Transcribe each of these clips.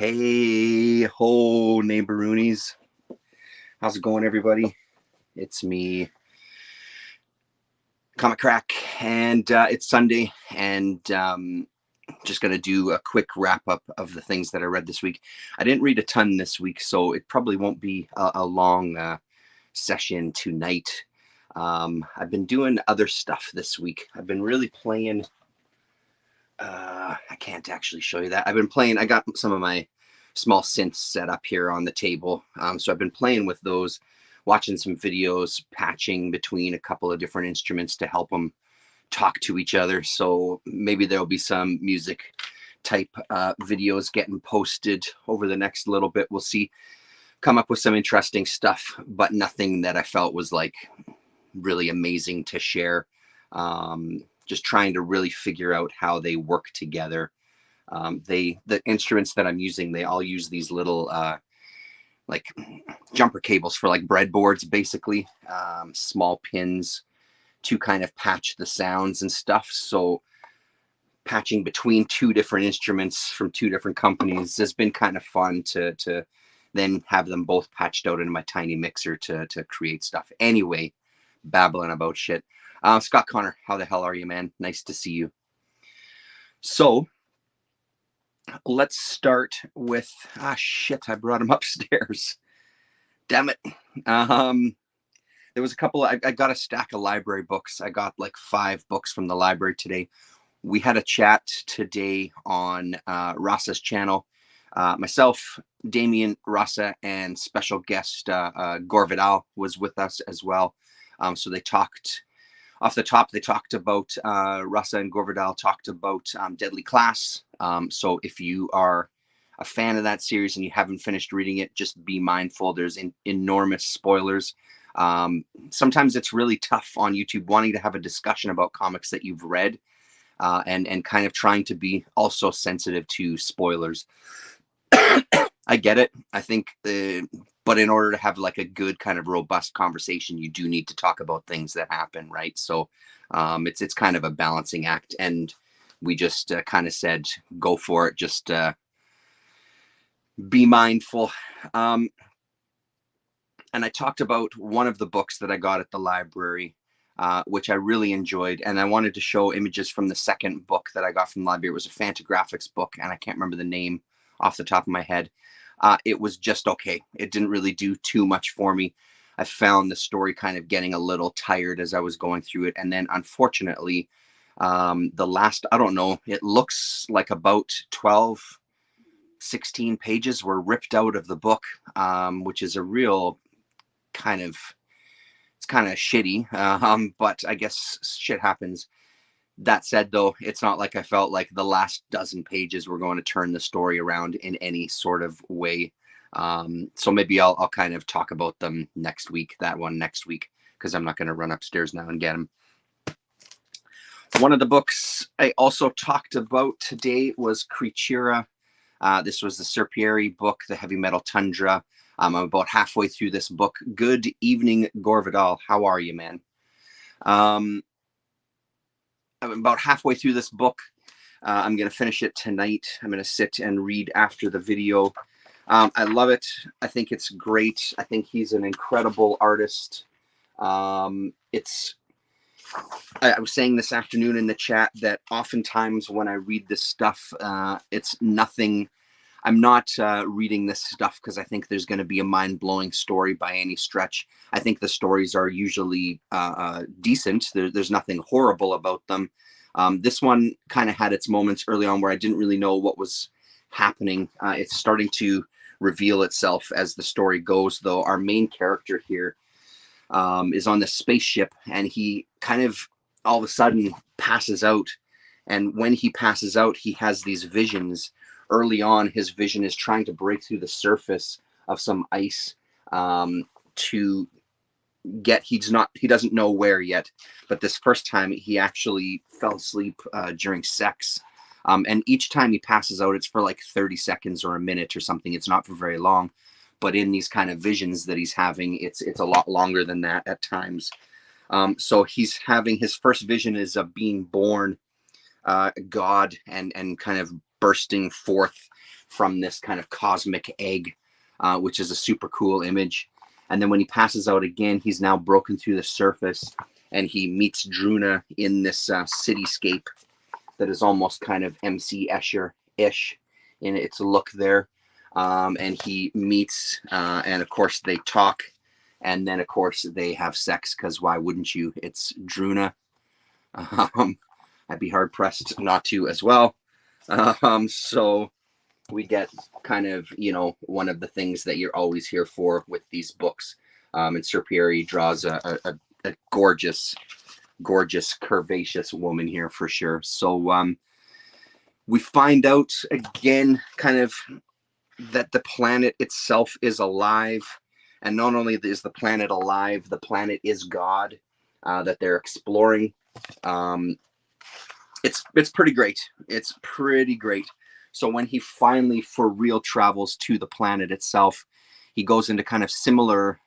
Hey ho, neighboroonies. How's it going, everybody? It's me, Comic Crack, and it's Sunday, and just going to do a quick wrap up of the things that I read this week. I didn't read a ton this week, so it probably won't be a long session tonight. I've been doing other stuff this week. I've been really playing. I can't actually show you that. I've been playing. I got some of my small synths set up here on the table. So I've been playing with those, watching some videos, patching between a couple of different instruments to help them talk to each other. So maybe there'll be some music type videos getting posted over the next little bit. We'll see. Come up with some interesting stuff, but nothing that I felt was like really amazing to share. Just trying to really figure out how they work together. The instruments that I'm using, they all use these little like jumper cables for like breadboards, basically, small pins to kind of patch the sounds and stuff. So patching between two different instruments from two different companies has been kind of fun to then have them both patched out into my tiny mixer to create stuff. Anyway, babbling about shit. Scott Connor, how the hell are you, man? Nice to see you. So let's start with, shit, I brought him upstairs. Damn it. There was a couple, I got a stack of library books. I got like 5 books from the library today. We had a chat today on Rasa's channel. Myself, Damien, Rasa, and special guest Gore Vidal was with us as well. So they talked, off the top, they talked about, Rasa and Gore Vidal talked about Deadly Class. So if you are a fan of that series and you haven't finished reading it, just be mindful. There's enormous spoilers. Sometimes it's really tough on YouTube wanting to have a discussion about comics that you've read and kind of trying to be also sensitive to spoilers. I get it. I think, but in order to have like a good kind of robust conversation, you do need to talk about things that happen, right? So it's kind of a balancing act, and we just kind of said, go for it. Just be mindful. And I talked about one of the books that I got at the library, which I really enjoyed. And I wanted to show images from the second book that I got from the library. It was a Fantagraphics book, and I can't remember the name off the top of my head. It was just okay. It didn't really do too much for me. I found the story kind of getting a little tired as I was going through it. And then unfortunately, the last, I don't know, it looks like about 12, 16 pages were ripped out of the book, which is a real kind of, it's kind of shitty, but I guess shit happens. That said, though, it's not like I felt like the last dozen pages were going to turn the story around in any sort of way. So maybe I'll kind of talk about them next week, that one next week, because I'm not going to run upstairs now and get them. One of the books I also talked about today was Creatura. This was the Serpieri book, the heavy metal Tundra. I'm about halfway through this book. Good evening, Gore Vidal. How are you, man? I'm about halfway through this book. I'm going to finish it tonight. I'm going to sit and read after the video. I love it. I think it's great. I think he's an incredible artist. I was saying this afternoon in the chat that oftentimes when I read this stuff, it's nothing. I'm not reading this stuff because I think there's going to be a mind-blowing story by any stretch. I think the stories are usually decent. There's nothing horrible about them. This one kind of had its moments early on where I didn't really know what was happening. It's starting to reveal itself as the story goes, though. Our main character here is on this spaceship, and he kind of all of a sudden passes out. And when he passes out, he has these visions. Early on, his vision is trying to break through the surface of some ice to get, he doesn't know where yet, but this first time he actually fell asleep during sex. And each time he passes out, it's for like 30 seconds or a minute or something. It's not for very long, but in these kind of visions that he's having, it's a lot longer than that at times. So he's having, his first vision is of being born God and kind of bursting forth from this kind of cosmic egg, which is a super cool image. And then when he passes out again, he's now broken through the surface, and he meets Druna in this cityscape that is almost kind of MC Escher-ish in its look there. And he meets, and of course they talk, and then of course they have sex, because why wouldn't you? It's Druna. I'd be hard pressed not to as well. So we get kind of, you know, one of the things that you're always here for with these books. And Sir Pierre draws a gorgeous, curvaceous woman here for sure. So we find out again kind of that the planet itself is alive. And not only is the planet alive, the planet is God, that they're exploring. It's pretty great. It's pretty great. So when he finally for real travels to the planet itself, he goes into kind of similar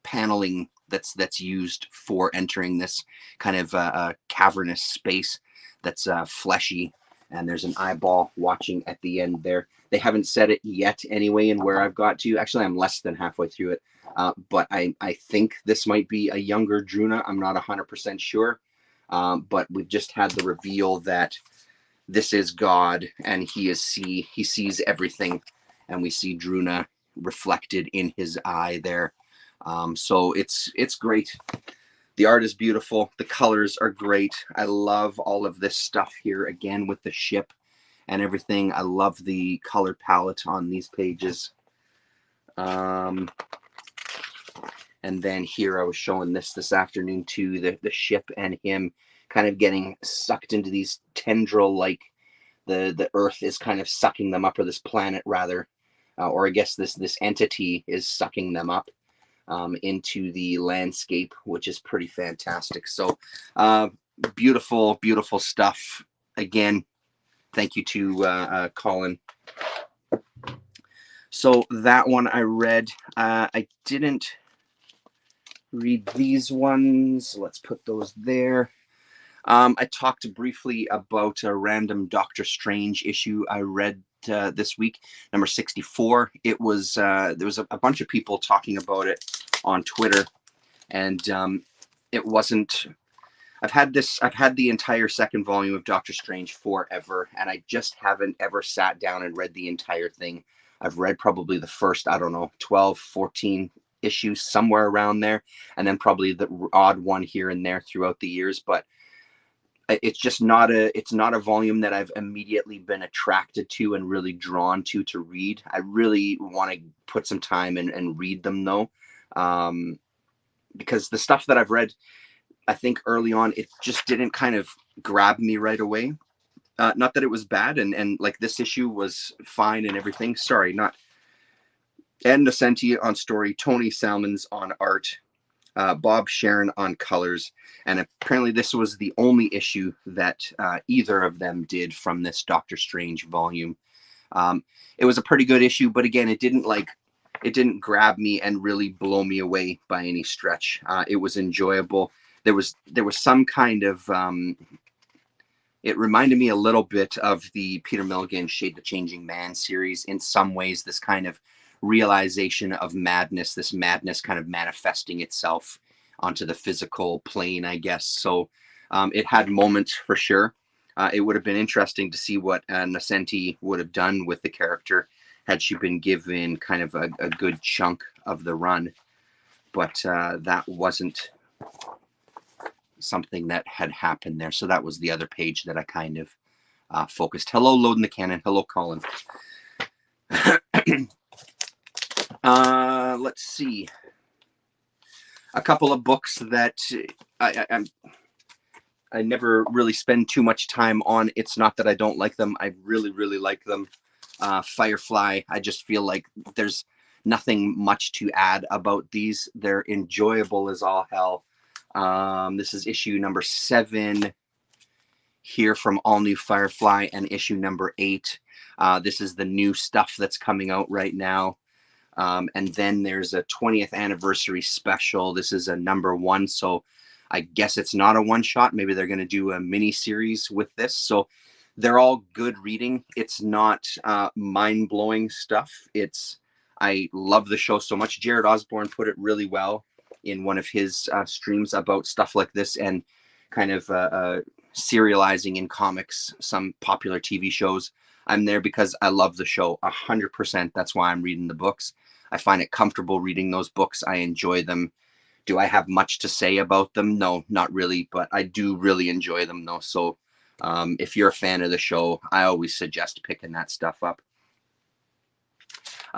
paneling that's used for entering this kind of cavernous space that's fleshy, and there's an eyeball watching at the end there. They haven't said it yet anyway, and where I've got to, actually I'm less than halfway through it, but I think this might be a younger Druna. I'm not 100% sure, but we've just had the reveal that this is God, and he sees everything, and we see Druna reflected in his eye there. So it's great. The art is beautiful. The colors are great. I love all of this stuff here again with the ship and everything. I love the color palette on these pages. And then here I was showing this afternoon too, the ship and him kind of getting sucked into these tendril, like the earth is kind of sucking them up, or this planet rather, or I guess this entity is sucking them up into the landscape, which is pretty fantastic. So beautiful stuff. Again, thank you to Colin. So that one I read. I didn't read these ones. Let's put those there. I talked briefly about a random Doctor Strange issue I read this week, number 64. It was there was a bunch of people talking about it on Twitter, and it wasn't. I've had the entire second volume of Doctor Strange forever, and I just haven't ever sat down and read the entire thing. I've read probably the first, I don't know, 12, 14 issues, somewhere around there, and then probably the odd one here and there throughout the years, but it's just not a volume that I've immediately been attracted to and really drawn to read. I really want to put some time and read them though, because the stuff that I've read, I think early on, it just didn't kind of grab me right away. Not that it was bad, and like this issue was fine and everything. Sorry, not Ed Nocenti on story, Tony Salmons on art, Bob Sharon on colors, and apparently this was the only issue that either of them did from this Doctor Strange volume. It was a pretty good issue, but again, it didn't grab me and really blow me away by any stretch. It was enjoyable. There was some kind of it reminded me a little bit of the Peter Milligan Shade the Changing Man series in some ways, this kind of realization of madness, this madness kind of manifesting itself onto the physical plane, I guess. So it had moments for sure. It would have been interesting to see what Nocenti would have done with the character had she been given kind of a good chunk of the run. But that wasn't something that had happened there. So that was the other page that I kind of focused. Hello, Loading the Cannon. Hello, Colin. Let's see. A couple of books that I never really spend too much time on. It's not that I don't like them. I really, really like them. Firefly, I just feel like there's nothing much to add about these. They're enjoyable as all hell. This is issue number 7 here from All New Firefly, and issue number 8. This is the new stuff that's coming out right now. And then there's a 20th anniversary special. This is a number 1, so I guess it's not a one-shot. Maybe they're going to do a mini series with this. So they're all good reading. It's not mind-blowing stuff. I love the show so much. Jared Osborne put it really well in one of his streams about stuff like this, and kind of serializing in comics some popular TV shows. I'm there because I love the show 100%. That's why I'm reading the books. I find it comfortable reading those books. I enjoy them. Do I have much to say about them? No, not really, but I do really enjoy them though. So if you're a fan of the show, I always suggest picking that stuff up.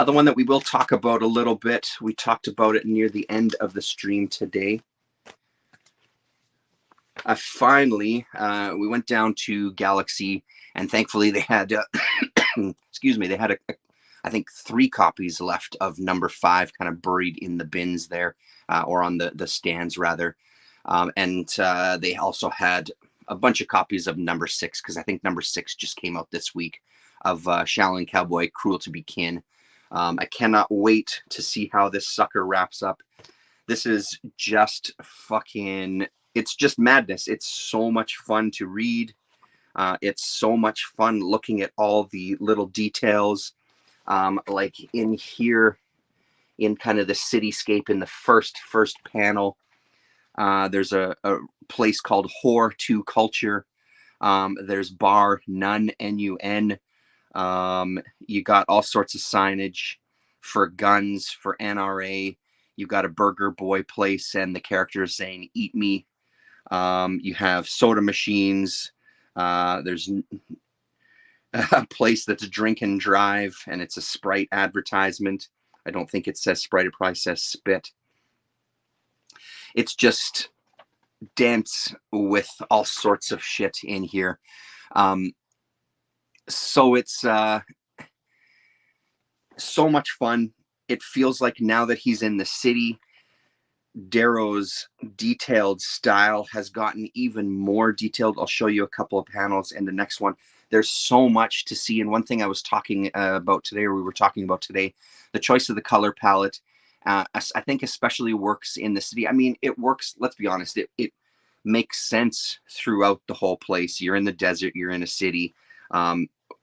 The one that we will talk about a little bit, we talked about it near the end of the stream today. Finally, we went down to Galaxy, and thankfully they had, excuse me, they had, I think 3 copies left of number 5 kind of buried in the bins there, or on the stands rather. And they also had a bunch of copies of number 6, because I think number 6 just came out this week, of Shaolin Cowboy, Cruel to Be Kin. I cannot wait to see how this sucker wraps up. This is just fucking, it's just madness. It's so much fun to read. It's so much fun looking at all the little details. Like in here, in kind of the cityscape in the first panel, there's a place called Whore to Culture. There's Bar Nun, N-U-N. You got all sorts of signage for guns, for NRA. You got a Burger Boy place and the characters saying "Eat me." You have soda machines. There's a place that's Drink and Drive, and it's a Sprite advertisement. I don't think it says Sprite, it probably says Spit. It's just dense with all sorts of shit in here. So it's so much fun. It feels like now that he's in the city, Darrow's detailed style has gotten even more detailed. I'll show you a couple of panels in the next one. There's so much to see. And one thing I was talking about today, or we were talking about today, the choice of the color palette, I think especially works in the city. I mean, it works, let's be honest, it makes sense throughout the whole place. You're in the desert, you're in a city.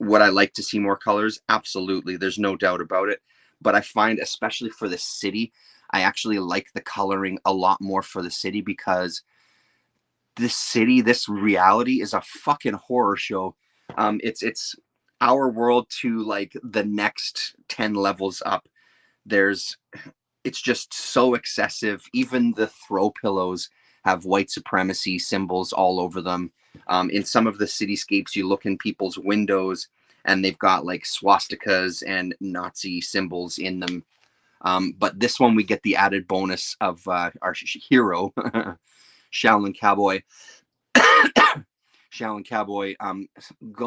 Would I like to see more colors? Absolutely. There's no doubt about it. But I find, especially for the city, I actually like the coloring a lot more for the city, because this city, this reality is a fucking horror show. It's our world to like the next 10 levels up. It's just so excessive. Even the throw pillows have white supremacy symbols all over them. In some of the cityscapes, you look in people's windows and they've got like swastikas and Nazi symbols in them. But this one, we get the added bonus of our hero, Shaolin Cowboy. Shaolin Cowboy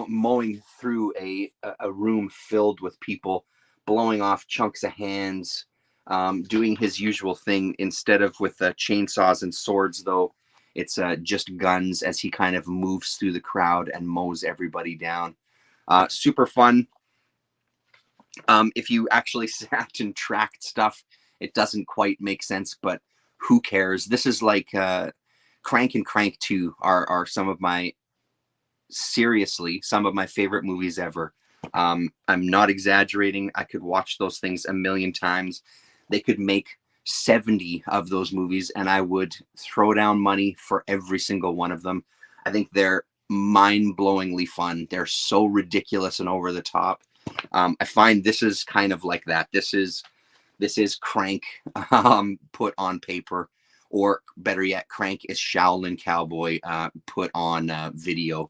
mowing through a room filled with people, blowing off chunks of hands, doing his usual thing. Instead of with chainsaws and swords, though, it's just guns as he kind of moves through the crowd and mows everybody down. Super fun. If you actually sat and tracked stuff, it doesn't quite make sense, but who cares? This is like Crank and Crank 2 are some of my favorite movies ever. I'm not exaggerating. I could watch those things a million times. They could make 70 of those movies and I would throw down money for every single one of them. I think they're mind-blowingly fun. They're so ridiculous and over the top. I find this is kind of like that. This is Crank put on paper, or better yet, Crank is Shaolin Cowboy put on video.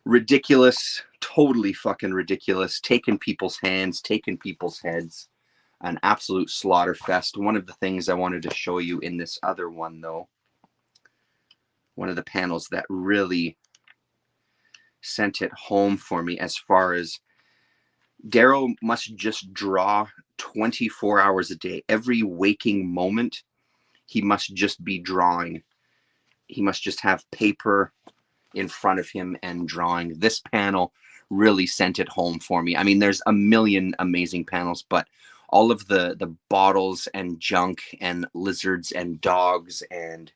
Ridiculous, totally fucking ridiculous. Taking people's hands, taking people's heads. An absolute slaughter fest. One of the things I wanted to show you in this other one, though, one of the panels that really sent it home for me, as far as Darrow must just draw 24 hours a day. Every waking moment, he must just be drawing. He must just have paper in front of him and drawing. This panel really sent it home for me. I mean, there's a million amazing panels, but all of the bottles and junk and lizards and dogs and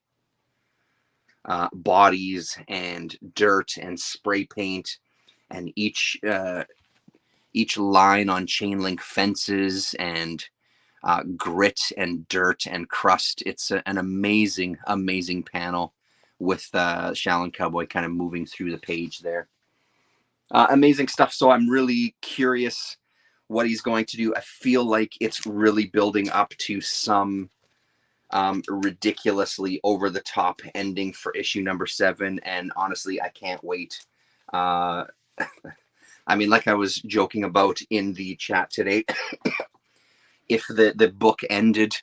bodies and dirt and spray paint, and each line on chain link fences and grit and dirt and crust. It's an amazing, amazing panel with Shaolin Cowboy kind of moving through the page there. Amazing stuff. So I'm really curious what he's going to do. I feel like it's really building up to some ridiculously over the top ending for issue number 7. And honestly, I can't wait. I mean, like I was joking about in the chat today, if the book ended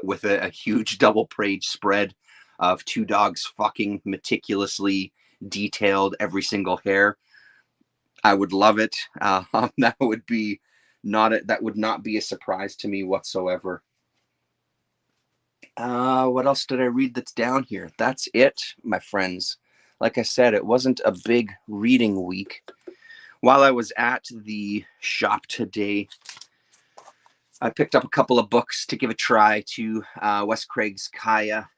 with a huge double page spread of 2 dogs fucking meticulously detailed every single hair, I would love it. That would not be a surprise to me whatsoever. What else did I read that's down here? That's it, my friends. Like I said, it wasn't a big reading week. While I was at the shop today, I picked up a couple of books to give a try to Wes Craig's Kaya.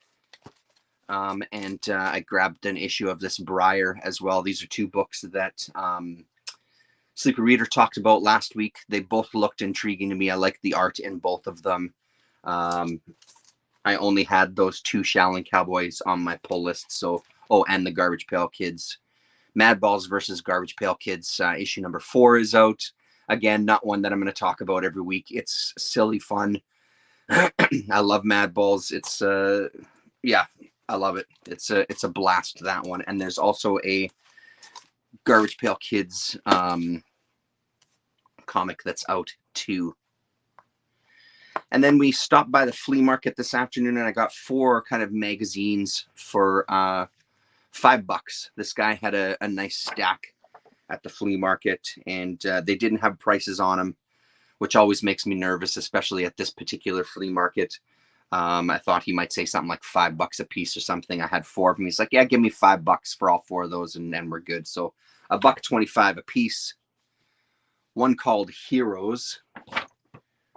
And I grabbed an issue of this Briar as well. These are 2 books that Sleepy Reader talked about last week. They both looked intriguing to me. I liked the art in both of them. I only had those 2 Shaolin Cowboys on my pull list. So, and the Garbage Pail Kids. Mad Balls versus Garbage Pail Kids. Issue number 4 is out. Again, not one that I'm going to talk about every week. It's silly fun. I love Mad Balls. It's yeah, I love it. It's a blast, that one. And there's also a Garbage Pail Kids comic that's out too. And then we stopped by the flea market this afternoon, and I got 4 kind of magazines for $5. This guy had a nice stack at the flea market, and they didn't have prices on them, which always makes me nervous, especially at this particular flea market. I thought he might say something like $5 a piece or something. I had 4 of them. He's like, yeah, give me $5 for all 4 of those, and we're good. So $1.25 a piece. One called Heroes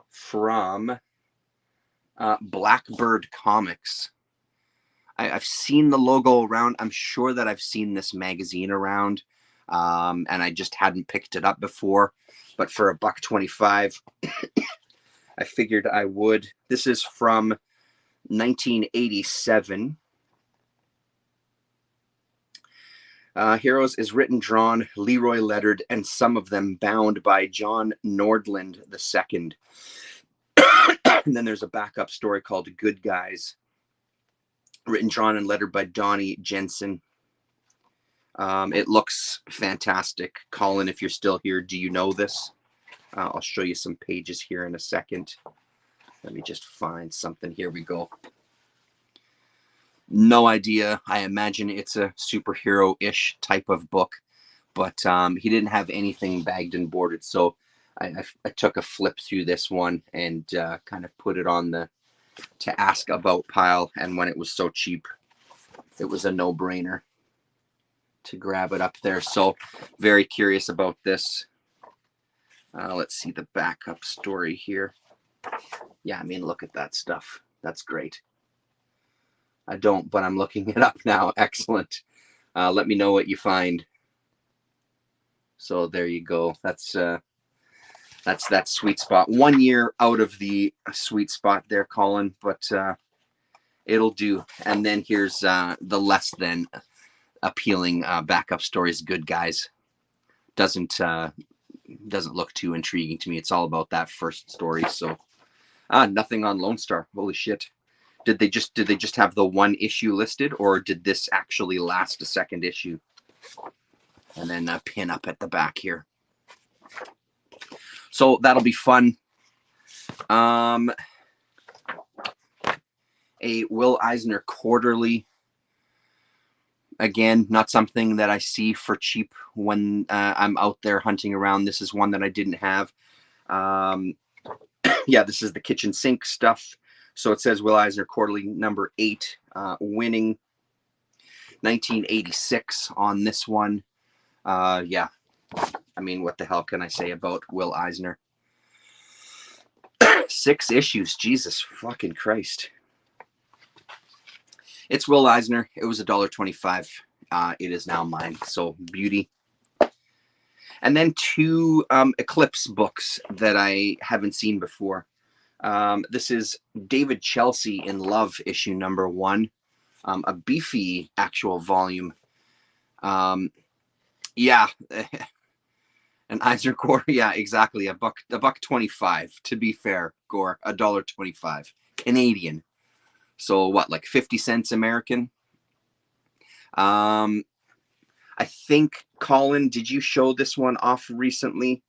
from Blackbird Comics. I've seen the logo around. I'm sure that I've seen this magazine around, and I just hadn't picked it up before. But for $1.25, I figured I would. This is from 1987. Heroes is written, drawn, Leroy lettered, and some of them bound by John Nordland II. And then there's a backup story called Good Guys, written, drawn, and lettered by Donnie Jensen. It looks fantastic. Colin, if you're still here, do you know this? I'll show you some pages here in a second. Let me just find something. Here we go. No idea. I imagine it's a superhero-ish type of book, but he didn't have anything bagged and boarded, so I took a flip through this one and kind of put it on the to ask about pile, and when it was so cheap, it was a no-brainer to grab it up there. So very curious about this. Let's see the backup story here. Yeah, I mean, look at that stuff. That's great. I don't, but I'm looking it up now. Excellent. Let me know what you find. So there you go. That's that sweet spot. 1 year out of the sweet spot there, Colin, but it'll do. And then here's the less than appealing backup stories, Good Guys. Doesn't look too intriguing to me. It's all about that first story. So nothing on Lone Star. Holy shit. Did they just have the 1 issue listed, or did this actually last a second issue? And then a pin up at the back here. So that'll be fun. A Will Eisner quarterly. Again, not something that I see for cheap when I'm out there hunting around. This is one that I didn't have. Yeah, this is the kitchen sink stuff. So it says Will Eisner quarterly number 8, winning 1986 on this one. Yeah, I mean, what the hell can I say about Will Eisner? 6 issues, Jesus fucking Christ. It's Will Eisner. It was $1.25. It is now mine. So beauty. And then two Eclipse books that I haven't seen before. This is David Chelsea in Love, issue number 1. A beefy actual volume. Yeah, an Eisner Gore. Yeah, exactly. A buck 25. To be fair, Gore, $1.25 Canadian. So what, like 50 cents American? I think, Colin, did you show this one off recently?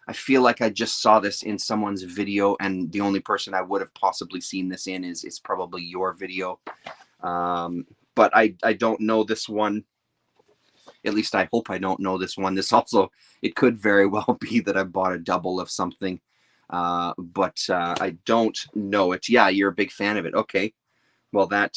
I feel like I just saw this in someone's video, and the only person I would have possibly seen this in is probably your video. But I don't know this one. At least I hope I don't know this one. This also, it could very well be that I bought a double of something, but I don't know it. Yeah, you're a big fan of it. Okay. Well, that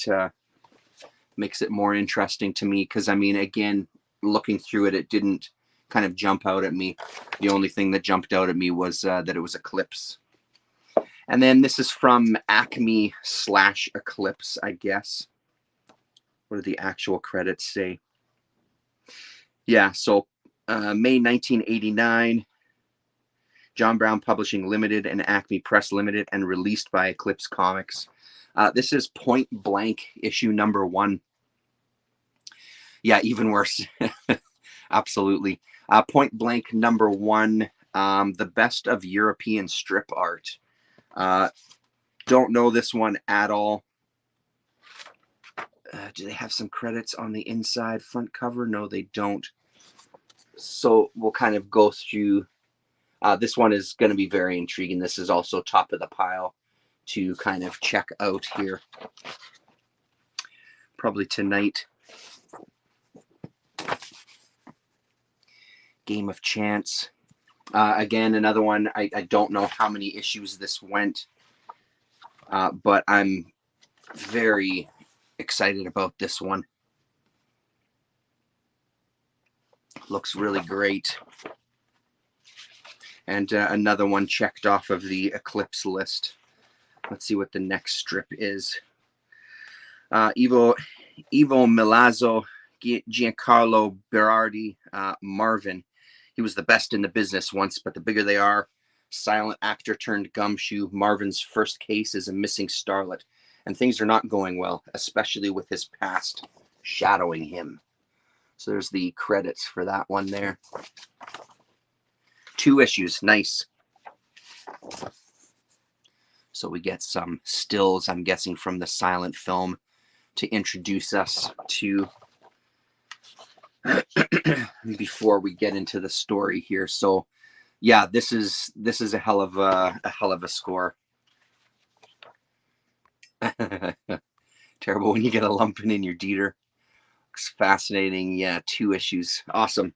makes it more interesting to me because, I mean, again, looking through it, it didn't kind of jump out at me. The only thing that jumped out at me was that it was Eclipse. And then this is from Acme / Eclipse, I guess. What do the actual credits say? Yeah, so May 1989, John Brown Publishing Limited and Acme Press Limited, and released by Eclipse Comics. This is Point Blank, issue number 1. Yeah, even worse. Absolutely. Point Blank number 1, the best of European strip art. Don't know this one at all. Do they have some credits on the inside front cover? No, they don't. So we'll kind of go through. This one is going to be very intriguing. This is also top of the pile to kind of check out here. Probably tonight. Game of Chance. Again, another one. I don't know how many issues this went, but I'm very excited about this one. Looks really great. And another one checked off of the Eclipse list. Let's see what the next strip is. Ivo Milazzo, Giancarlo Berardi, Marvin. He was the best in the business once, but the bigger they are. Silent actor turned gumshoe. Marvin's first case is a missing starlet, and things are not going well, especially with his past shadowing him. So there's the credits for that one there. 2 issues. Nice. So we get some stills, I'm guessing, from the silent film to introduce us to before we get into the story here. So yeah, this is a hell of a score. Terrible when you get a lumping in your Dieter. Looks fascinating. Yeah, 2 issues. Awesome.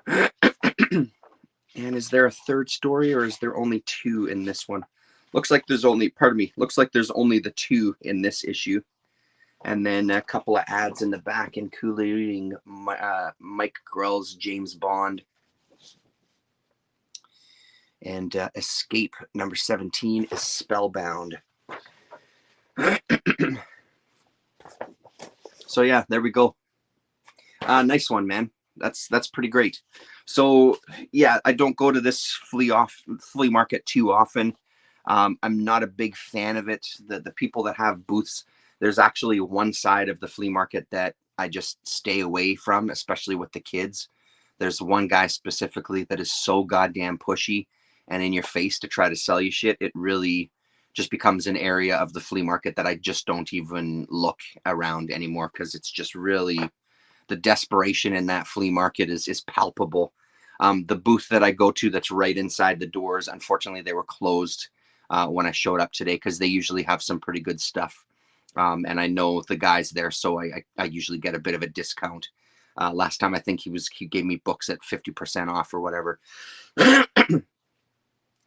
And is there a third story, or is there only 2 in this one? Looks like there's only, looks like there's only the 2 in this issue. And then a couple of ads in the back, including Mike Grell's James Bond. And Escape number 17 is Spellbound. So yeah, there we go. Nice one, man. That's pretty great. So yeah, I don't go to this flea market too often. I'm not a big fan of it. The people that have booths, there's actually one side of the flea market that I just stay away from, especially with the kids. There's one guy specifically that is so goddamn pushy and in your face to try to sell you shit. It really just becomes an area of the flea market that I just don't even look around anymore, because it's just really, the desperation in that flea market is palpable. The booth that I go to that's right inside the doors, unfortunately, they were closed when I showed up today, because they usually have some pretty good stuff. And I know the guys there, so I usually get a bit of a discount. Last time I think he gave me books at 50% off or whatever.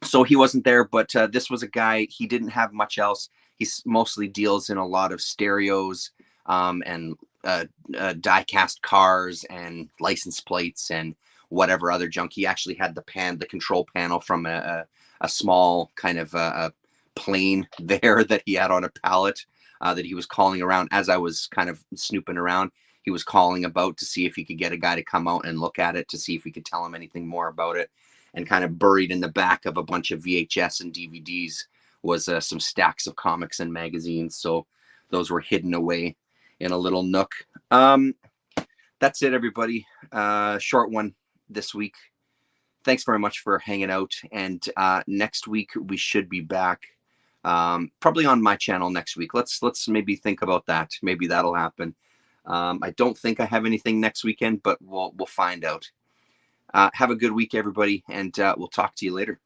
So he wasn't there, but this was a guy, he didn't have much else. He mostly deals in a lot of stereos and die-cast cars and license plates and whatever other junk. He actually had the control panel from a small kind of a plane there that he had on a pallet. that he was calling around as I was kind of snooping around. He was calling about to see if he could get a guy to come out and look at it to see if we could tell him anything more about it. And kind of buried in the back of a bunch of VHS and DVDs was some stacks of comics and magazines. So those were hidden away in a little nook. That's it, everybody. Short one this week. Thanks very much for hanging out. And next week we should be back, probably on my channel next week. Let's maybe think about that. Maybe that'll happen. I don't think I have anything next weekend, but we'll find out. Have a good week, everybody, and we'll talk to you later.